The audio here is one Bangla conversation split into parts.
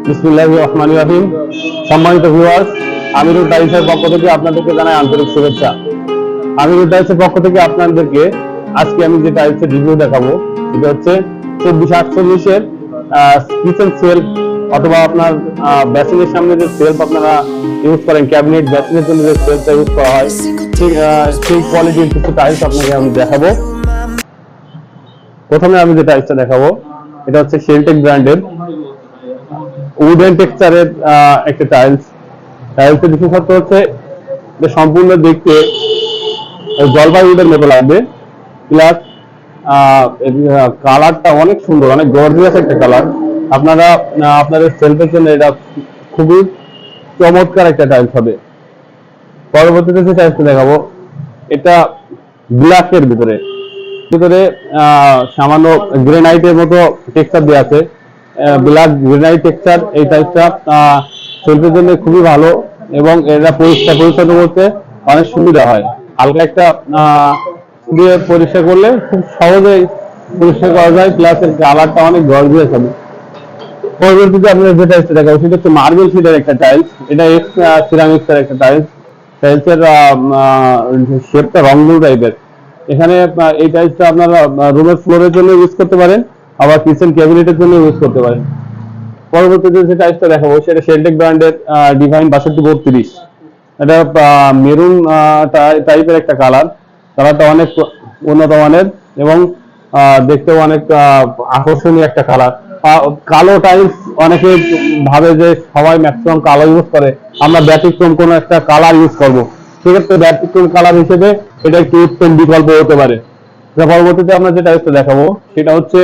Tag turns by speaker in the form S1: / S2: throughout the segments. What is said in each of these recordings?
S1: বিসমিল্লাহির রহমানির রহিম। সম্মানিত ভিউয়ার্স, আমিরুল টাইলসের পক্ষ থেকে আপনাদেরকে জানাই আন্তরিক শুভেচ্ছা। আমিরুল টাইলসের পক্ষ থেকে আপনাদেরকে আজকে আমি যে টাইলসের রিভিউ দেখাবো সেটা হচ্ছে 2448 এর কিচেন সেলফ অথবা আপনার বেসিনের সামনে যে সেলফ আপনারা ইউজ করেন, ক্যাবিনেট বেসিনের জন্য যে সেলফটা ইউজ করা হয়, সেই কোয়ালিটির কিছু টাইলস আপনাকে আমি দেখাবো। প্রথমে আমি যে টাইলসটা দেখাবো এটা হচ্ছে শেলটেক ব্র্যান্ডের উডেন টেক্সচারের একটা টাইলসের বিশেষত্ব হচ্ছে যে সম্পূর্ণ দেখতে জলপাই উডের মতো লাগবে, প্লাস কালারটা অনেক সুন্দর, অনেক গর্জিয়াস একটা কালার। আপনারা আপনাদের সেলফের জন্য এটা খুবই চমৎকার একটা টাইলস হবে। পরবর্তীতে যে টাইলসটা দেখাবো এটা ব্ল্যাকের ভিতরে সামান্য গ্রেনাইটের মতো টেক্সচার দেওয়া আছে, ব্ল্যাক গ্রেনাইট টেক্সচার। এই টাইপটা সেলফের জন্য খুবই ভালো এবং এটা পরিষ্কার পরিচ্ছন্ন করতে অনেক সুবিধা হয়। হালকা একটা দিয়ে পরিষ্কার করলে খুব সহজেই পরিষ্কার করা যায়, প্লাস এর কালারটা অনেক গর্জিয়াস হবে। পরবর্তীতে আপনার যে টাইলসটা দেখাবো সেটা হচ্ছে মার্বেল শিটের একটা টাইলস। এটা এক্স সিরামিক্সের একটা টাইলসের শেপটা রংধনু টাইপের। এখানে এই টাইলসটা আপনারা রুমের ফ্লোরের জন্য ইউজ করতে পারেন, আবার কিচেন ক্যাবিনেটের জন্য ইউজ করতে পারেন। পরবর্তীতে যে টাইলসটা দেখাবো সেটা শেলটেক ব্র্যান্ডের ডিভাইন 6232। এটা মেরুন টাইপের একটা কালারটা অনেক উন্নত মানের এবং দেখতেও অনেক আকর্ষণীয় একটা কালার। কালো টাইলস অনেকে ভাবে যে সবাই ম্যাক্সিমাম কালো ইউজ করে, আমরা ব্যতিক্রম কোনো একটা কালার ইউজ করবো, সেক্ষেত্রে ব্যতিক্রম কালার হিসেবে এটা একটি উত্তম বিকল্প হতে পারে। পরবর্তীতে আমরা যে টাইলসটা দেখাবো সেটা হচ্ছে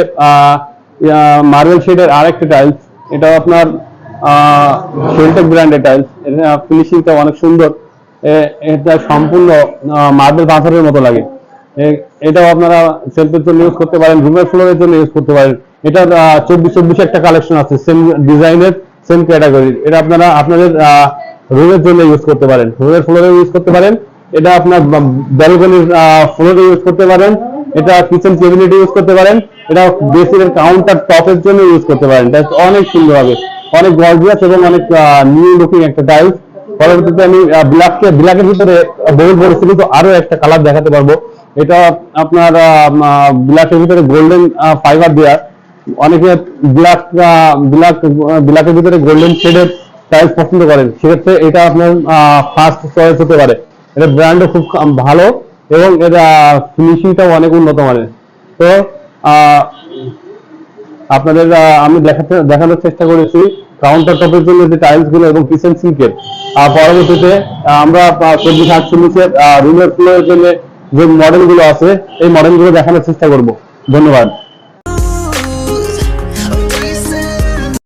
S1: মার্বেল শেডের আরেকটা টাইলস। এটা আপনার শেলটেক ব্র্যান্ডের টাইলস। এটা ফিনিশিংটা অনেক সুন্দর, এটা সম্পূর্ণ মার্বেল পাথরের মতো লাগে। এটাও আপনারা সেলফের জন্য ইউজ করতে পারেন, রুমের ফ্লোরের জন্য ইউজ করতে পারেন। এটা 24-24 একটা কালেকশন আছে সেম ডিজাইনের, সেম ক্যাটাগরির। এটা আপনারা আপনাদের রুমের জন্য ইউজ করতে পারেন, রুমের ফ্লোরে ইউজ করতে পারেন, এটা আপনার ব্যালকনির ফ্লোরে ইউজ করতে পারেন, এটা কিচেন ক্যাবিনেটে ইউজ করতে পারেন, এটা বেসিনের কাউন্টার টপের জন্য ইউজ করতে পারেন। এটা অনেক সুন্দর হবে, অনেক গর্জিয়াস এবং অনেক নিউ লুকিং একটা টাইলস। পরবর্তীতে আমি ব্ল্যাকের ভিতরে বহুল পরিস্থিতি আরো একটা কালার দেখাতে পারবো। এটা আপনার ব্ল্যাকের ভিতরে গোল্ডেন ফাইবার দেওয়া। অনেকে ব্ল্যাকের ভিতরে গোল্ডেন শেডের টাইলস পছন্দ করেন, সেক্ষেত্রে এটা আপনার ফার্স্ট চয়েস হতে পারে। এটা ব্র্যান্ডও খুব ভালো এবং এর ফিনিশিংটাও অনেক উন্নত মানের। তো আপনাদের আমি দেখানোর চেষ্টা করেছি কাউন্টার টপের জন্য যে টাইলস গুলো এবং কিচেন সিঙ্কের। পরবর্তীতে আমরা 2448 রুমের ফ্লোরের জন্য যে মডেল গুলো আছে এই মডেল গুলো দেখানোর চেষ্টা করব। ধন্যবাদ।